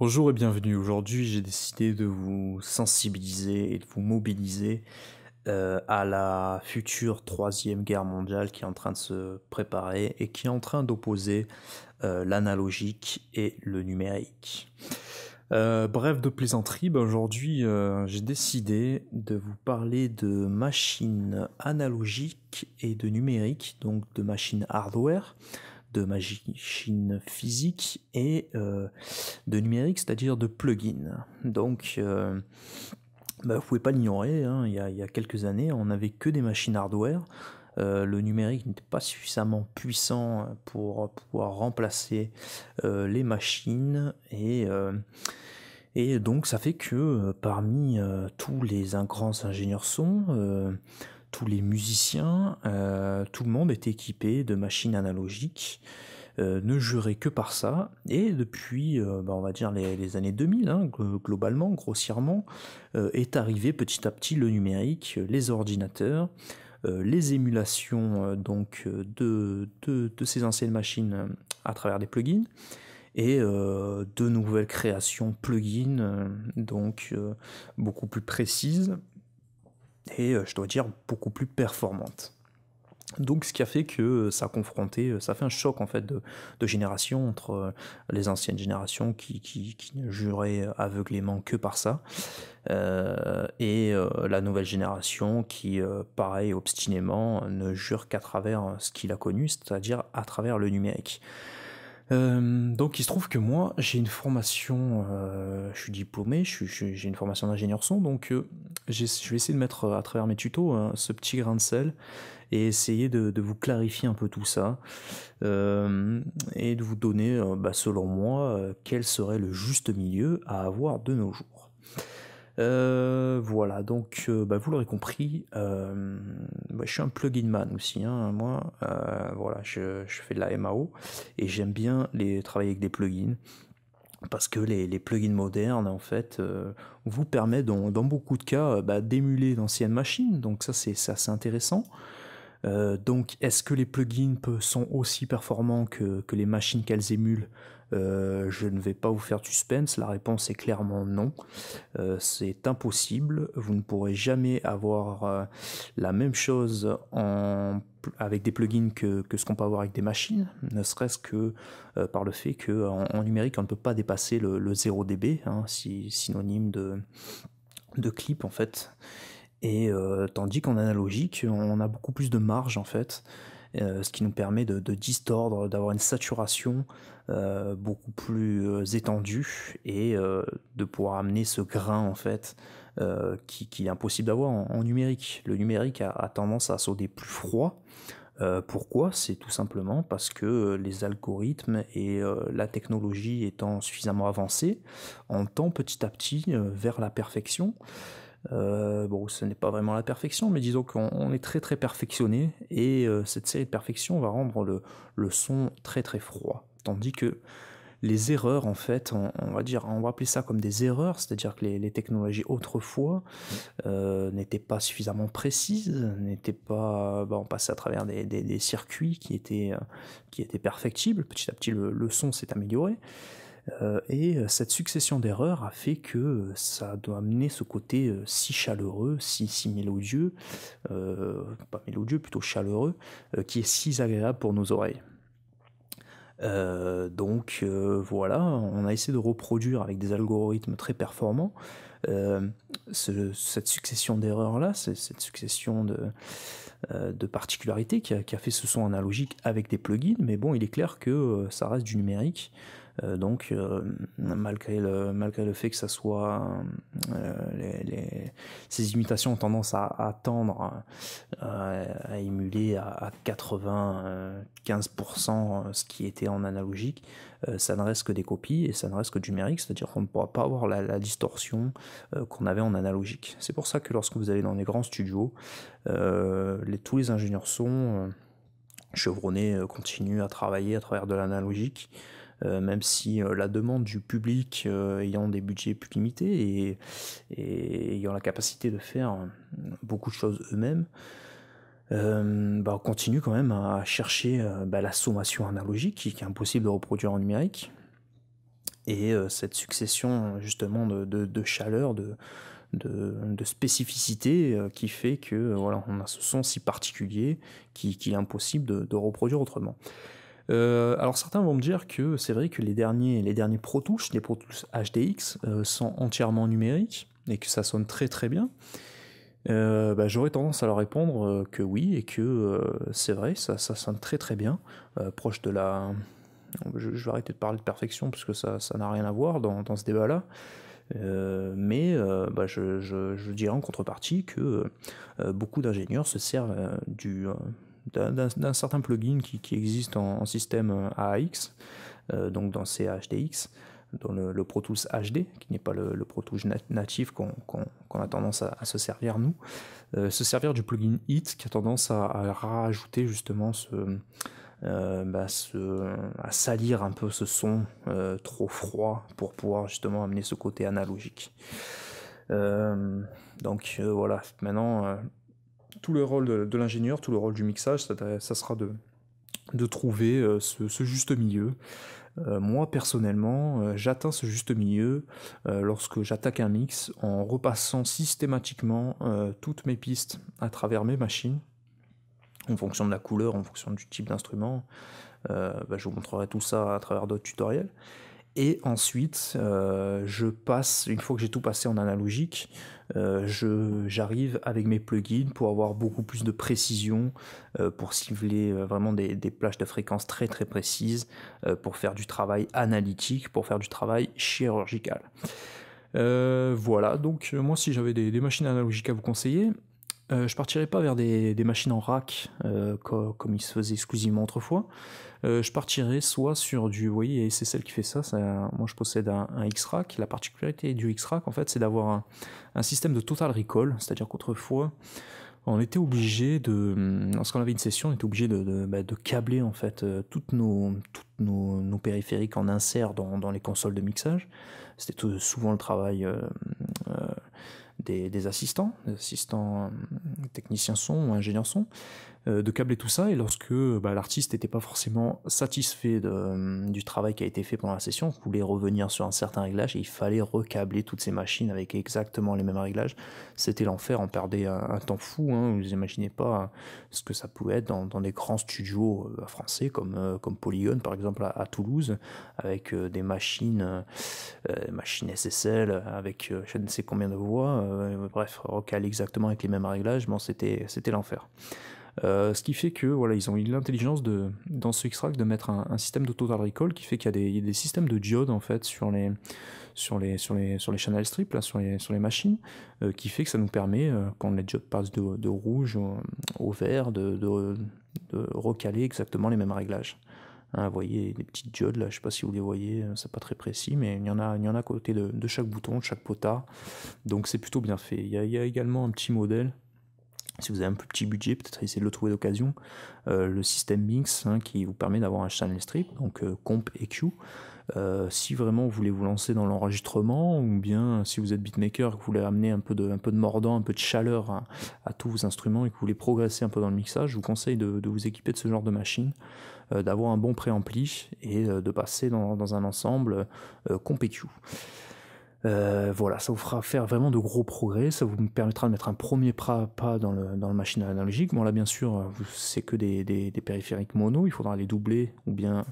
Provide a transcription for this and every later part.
Bonjour et bienvenue. Aujourd'hui, j'ai décidé de vous sensibiliser et de vous mobiliser à la future troisième guerre mondiale qui est en train de se préparer et qui est en train d'opposer l'analogique et le numérique. Bref de plaisanterie, aujourd'hui j'ai décidé de vous parler de machines analogiques et de numérique, donc de machines hardware, de machines physiques et de numérique, c'est-à-dire de plugins. Donc, vous pouvez pas l'ignorer, hein, il y a quelques années, on n'avait que des machines hardware. Le numérique n'était pas suffisamment puissant pour pouvoir remplacer les machines et donc ça fait que parmi tous les grands ingénieurs son, tous les musiciens, tout le monde est équipé de machines analogiques, ne jurait que par ça, et depuis, on va dire les années 2000, hein, globalement, grossièrement, est arrivé petit à petit le numérique, les ordinateurs, les émulations de ces anciennes machines à travers des plugins, et de nouvelles créations plugins, beaucoup plus précises, et je dois dire beaucoup plus performantes. Donc ce qui a fait que ça a confronté, ça fait un choc en fait de génération entre les anciennes générations qui ne juraient aveuglément que par ça, et la nouvelle génération qui, pareil, obstinément, ne jure qu'à travers ce qu'il a connu, c'est-à-dire à travers le numérique. Donc il se trouve que moi j'ai une formation, je suis diplômé, j'ai une formation d'ingénieur son, donc je vais essayer de mettre à travers mes tutos ce petit grain de sel et essayer de vous clarifier un peu tout ça, et de vous donner, selon moi, quel serait le juste milieu à avoir de nos jours. Voilà, donc vous l'aurez compris, je suis un plugin man aussi, hein, moi, voilà, je fais de la MAO et j'aime bien travailler avec des plugins parce que les plugins modernes en fait vous permettent dans beaucoup de cas d'émuler d'anciennes machines, donc ça c'est assez intéressant. Donc, est-ce que les plugins sont aussi performants que les machines qu'elles émulent? Je ne vais pas vous faire de suspense, la réponse est clairement non. C'est impossible, vous ne pourrez jamais avoir la même chose avec des plugins que ce qu'on peut avoir avec des machines, ne serait-ce que par le fait qu'en numérique on ne peut pas dépasser le 0 dB, hein, synonyme de clip en fait. Et tandis qu'en analogique, on a beaucoup plus de marge en fait, ce qui nous permet de distordre, d'avoir une saturation beaucoup plus étendue et de pouvoir amener ce grain en fait qui est impossible d'avoir en numérique. Le numérique a tendance à sauter plus froid. Pourquoi? C'est tout simplement parce que les algorithmes et la technologie étant suffisamment avancée, on tend petit à petit vers la perfection. Ce n'est pas vraiment la perfection, mais disons qu'on est très très perfectionné, et cette série de perfection va rendre le son très très froid. Tandis que les erreurs, en fait, on va appeler ça comme des erreurs, c'est-à-dire que les technologies autrefois n'étaient pas suffisamment précises, n'étaient pas, on passait à travers des circuits qui étaient perfectibles. Petit à petit, le son s'est amélioré. Et cette succession d'erreurs a fait que ça doit amener ce côté si chaleureux, si mélodieux, pas mélodieux, plutôt chaleureux, qui est si agréable pour nos oreilles. Voilà, on a essayé de reproduire avec des algorithmes très performants cette succession d'erreurs-là, cette succession de particularités qui a fait ce son analogique avec des plugins, mais bon, il est clair que ça reste du numérique. Malgré le fait que ça soit ces imitations ont tendance à tendre à émuler à 95% ce qui était en analogique, ça ne reste que des copies et ça ne reste que du numérique, c'est-à-dire qu'on ne pourra pas avoir la distorsion qu'on avait en analogique. C'est pour ça que lorsque vous allez dans les grands studios, tous les ingénieurs son chevronnés continuent à travailler à travers de l'analogique, même si la demande du public ayant des budgets plus limités et ayant la capacité de faire beaucoup de choses eux-mêmes, on continue quand même à chercher la sommation analogique qui est impossible de reproduire en numérique. et cette succession justement de chaleur, de spécificité qui fait que voilà, on a ce son si particulier qu'il est impossible de reproduire autrement. Alors certains vont me dire que c'est vrai que les derniers Pro Tools, les Pro Tools HDX, sont entièrement numériques et que ça sonne très très bien. J'aurais tendance à leur répondre que oui et que c'est vrai, ça sonne très très bien, proche de la... Je vais arrêter de parler de perfection parce que ça n'a rien à voir dans ce débat-là. Je dirais en contrepartie que beaucoup d'ingénieurs se servent d'un certain plugin qui existe en système AAX, donc dans CHDX, dans le Pro Tools HD, qui n'est pas le Pro Tools natif qu'on a tendance à se servir nous, se servir du plugin Hit qui a tendance à rajouter justement à salir un peu ce son trop froid pour pouvoir justement amener ce côté analogique. Voilà, maintenant tout le rôle de l'ingénieur, tout le rôle du mixage, ça sera de trouver ce juste milieu. Moi personnellement, j'atteins ce juste milieu lorsque j'attaque un mix en repassant systématiquement toutes mes pistes à travers mes machines, en fonction de la couleur, en fonction du type d'instrument. Je vous montrerai tout ça à travers d'autres tutoriels. Et ensuite, je passe, une fois que j'ai tout passé en analogique, j'arrive avec mes plugins pour avoir beaucoup plus de précision, pour cibler vraiment des plages de fréquences très très précises, pour faire du travail analytique, pour faire du travail chirurgical. Voilà, donc moi si j'avais des machines analogiques à vous conseiller, je partirais pas vers des machines en rack comme il se faisait exclusivement autrefois. Je partirais soit sur du, vous voyez, c'est celle qui fait ça, moi je possède un X-Rack. La particularité du X-Rack en fait c'est d'avoir un système de total recall, c'est-à-dire qu'autrefois on était obligé lorsqu'on avait une session, on était obligé de câbler en fait toutes nos périphériques en insert dans les consoles de mixage. C'était souvent le travail des assistants techniciens son ou ingénieurs son, de câbler tout ça, et lorsque l'artiste n'était pas forcément satisfait du travail qui a été fait pendant la session, voulait revenir sur un certain réglage et il fallait recâbler toutes ces machines avec exactement les mêmes réglages. C'était l'enfer, on perdait un temps fou, hein. Vous imaginez pas ce que ça pouvait être dans des grands studios français comme Polygon par exemple à Toulouse, avec des machines SSL avec je ne sais combien de voix, bref, recaler exactement avec les mêmes réglages, bon, c'était l'enfer. Ce qui fait que voilà, ils ont eu l'intelligence dans ce X-Rack de mettre un système de total recall qui fait qu'il y a des systèmes de diodes en fait sur les channel strips là, sur les machines, qui fait que ça nous permet quand les diodes passent de rouge au vert de recaler exactement les mêmes réglages. Hein, vous voyez des petites diodes là, je sais pas si vous les voyez, c'est pas très précis, mais il y en a à côté de chaque bouton, de chaque potard, donc c'est plutôt bien fait. Il y a également un petit modèle. Si vous avez un plus petit budget, peut-être essayer de le trouver d'occasion, le système Mix qui vous permet d'avoir un channel strip, donc comp EQ. Si vraiment vous voulez vous lancer dans l'enregistrement, ou bien si vous êtes beatmaker, que vous voulez amener un peu de mordant, un peu de chaleur à tous vos instruments et que vous voulez progresser un peu dans le mixage, je vous conseille de vous équiper de ce genre de machine, d'avoir un bon préampli et de passer dans un ensemble comp EQ. Voilà, ça vous fera faire vraiment de gros progrès, ça vous permettra de mettre un premier pas dans le machine analogique. Bon là bien sûr, c'est que des périphériques mono, il faudra les doubler, ou bien,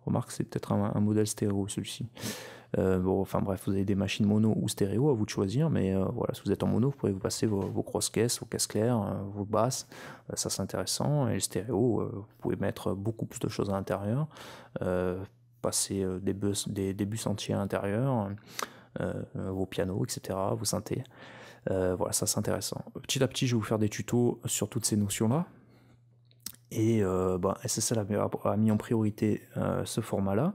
remarque c'est peut-être un modèle stéréo celui-ci. Enfin bref, vous avez des machines mono ou stéréo, à vous de choisir, mais voilà, si vous êtes en mono, vous pourrez vous passer vos grosses caisses, vos caisses claires, vos basses, ça c'est intéressant, et le stéréo, vous pouvez mettre beaucoup plus de choses à l'intérieur, passer des bus entiers à l'intérieur, vos pianos, etc., vos synthés. Voilà, ça c'est intéressant. Petit à petit, je vais vous faire des tutos sur toutes ces notions-là. Et SSL a mis en priorité ce format-là,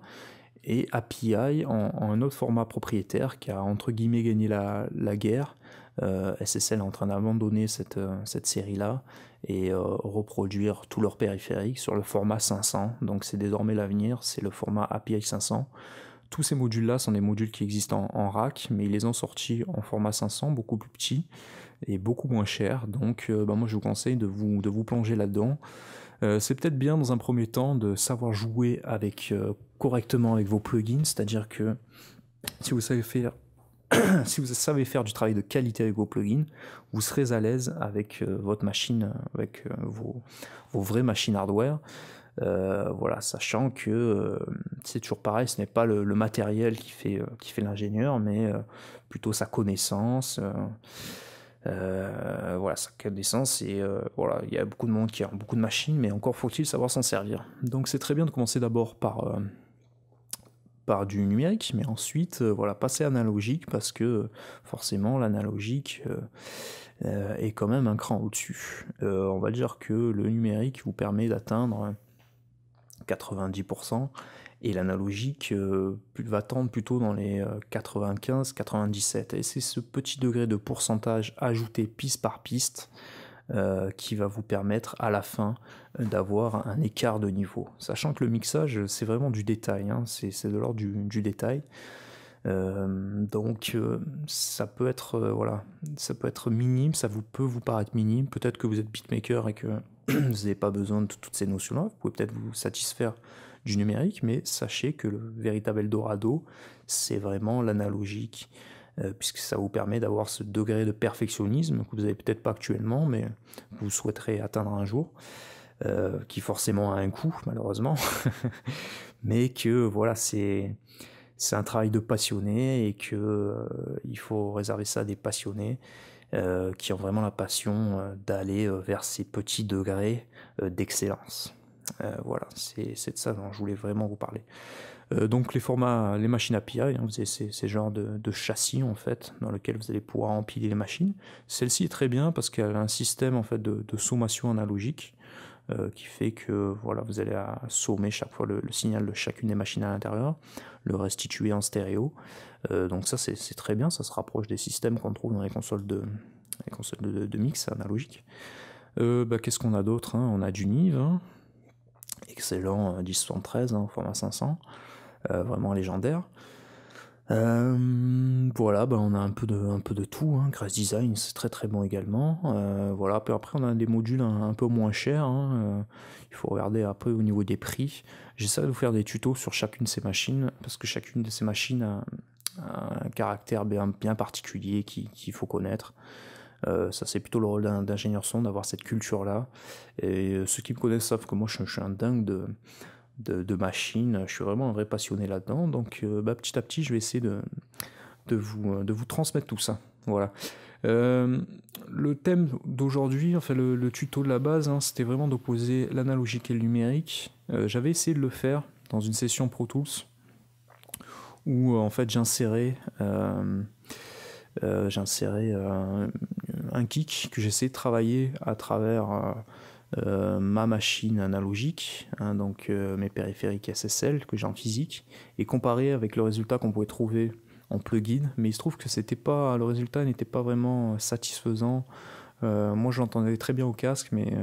et API en un autre format propriétaire qui a entre guillemets gagné la guerre. SSL est en train d'abandonner cette série-là et reproduire tous leurs périphériques sur le format 500. Donc c'est désormais l'avenir, c'est le format API 500. Tous ces modules-là sont des modules qui existent en rack, mais ils les ont sortis en format 500, beaucoup plus petit et beaucoup moins cher. Donc moi je vous conseille de vous plonger là-dedans. C'est peut-être bien dans un premier temps de savoir jouer correctement avec vos plugins, c'est-à-dire que Si vous savez faire, si vous savez faire du travail de qualité avec vos plugins, vous serez à l'aise avec votre machine, avec vos vraies machines hardware. Voilà, sachant que c'est toujours pareil, ce n'est pas le matériel qui fait l'ingénieur, mais plutôt sa connaissance. Voilà, sa connaissance, et voilà, il y a beaucoup de monde qui a beaucoup de machines, mais encore faut-il savoir s'en servir. Donc c'est très bien de commencer d'abord par du numérique, mais ensuite voilà, passer analogique, parce que forcément l'analogique est quand même un cran au-dessus. On va dire que le numérique vous permet d'atteindre 90%, et l'analogique va tendre plutôt dans les 95-97. Et c'est ce petit degré de pourcentage ajouté piste par piste qui va vous permettre à la fin d'avoir un écart de niveau. Sachant que le mixage, c'est vraiment du détail, hein, c'est de l'ordre du détail. Donc ça peut être voilà, ça peut être minime, peut vous paraître minime. Peut-être que vous êtes beatmaker et que vous n'avez pas besoin de toutes ces notions-là. Vous pouvez peut-être vous satisfaire du numérique, mais sachez que le véritable Eldorado, c'est vraiment l'analogique, puisque ça vous permet d'avoir ce degré de perfectionnisme que vous n'avez peut-être pas actuellement, mais que vous souhaiterez atteindre un jour, qui forcément a un coût, malheureusement, mais que voilà, c'est un travail de passionné, et que il faut réserver ça à des passionnés qui ont vraiment la passion d'aller vers ces petits degrés d'excellence. Voilà, c'est de ça dont je voulais vraiment vous parler. Donc les formats, les machines API, hein, vous avez ces genres de châssis en fait, dans lequel vous allez pouvoir empiler les machines. Celle-ci est très bien parce qu'elle a un système en fait de sommation analogique qui fait que voilà, vous allez sommer chaque fois le signal de chacune des machines à l'intérieur, le restituer en stéréo. Donc ça c'est très bien, ça se rapproche des systèmes qu'on trouve dans les consoles de mix analogiques. Qu'est-ce qu'on a d'autre, hein? On a du Nive, hein, excellent 1073 hein, format 500, vraiment légendaire. Voilà, on a un peu de tout, hein. Grass Design, c'est très très bon également. Voilà, après on a des modules un peu moins chers, hein. Il faut regarder après au niveau des prix. J'essaie de vous faire des tutos sur chacune de ces machines, parce que chacune de ces machines a un caractère bien particulier qu'il faut connaître. Ça c'est plutôt le rôle d'ingénieur son, d'avoir cette culture-là. Et ceux qui me connaissent savent que moi je suis un dingue de machines, je suis vraiment un vrai passionné là-dedans, donc petit à petit je vais essayer de vous transmettre tout ça. Voilà. Le thème d'aujourd'hui, enfin le tuto de la base, hein, c'était vraiment d'opposer l'analogique et le numérique. J'avais essayé de le faire dans une session Pro Tools, où en fait j'insérais un kick que j'essaie de travailler à travers ma machine analogique, hein, donc mes périphériques SSL que j'ai en physique, et comparé avec le résultat qu'on pouvait trouver en plugin, mais il se trouve que le résultat n'était pas vraiment satisfaisant. Moi je l'entendais très bien au casque, mais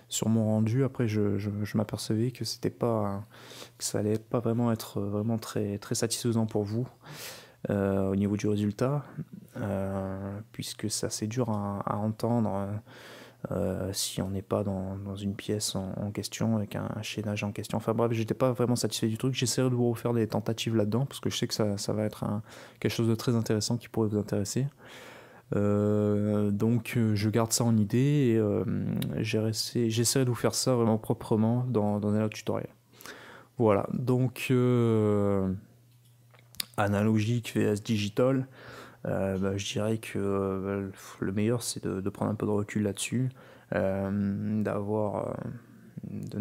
sur mon rendu après je m'apercevais que ça allait pas vraiment être vraiment très, très satisfaisant pour vous au niveau du résultat, puisque c'est assez dur à entendre si on n'est pas dans une pièce en question avec un chaînage en question. Enfin bref, j'étais pas vraiment satisfait du truc. J'essaierai de vous refaire des tentatives là-dedans, parce que je sais que ça va être quelque chose de très intéressant qui pourrait vous intéresser. Donc je garde ça en idée, et j'essaierai de vous faire ça vraiment proprement dans un autre tutoriel. Voilà, donc analogique vs digital, je dirais que le meilleur c'est de prendre un peu de recul là-dessus, de ne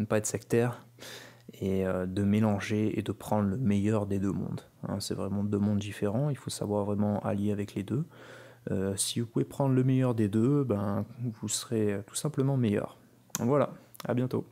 pas être sectaire, et de mélanger et de prendre le meilleur des deux mondes, hein. C'est vraiment deux mondes différents, il faut savoir vraiment allier avec les deux. Si vous pouvez prendre le meilleur des deux, vous serez tout simplement meilleur. Voilà, à bientôt.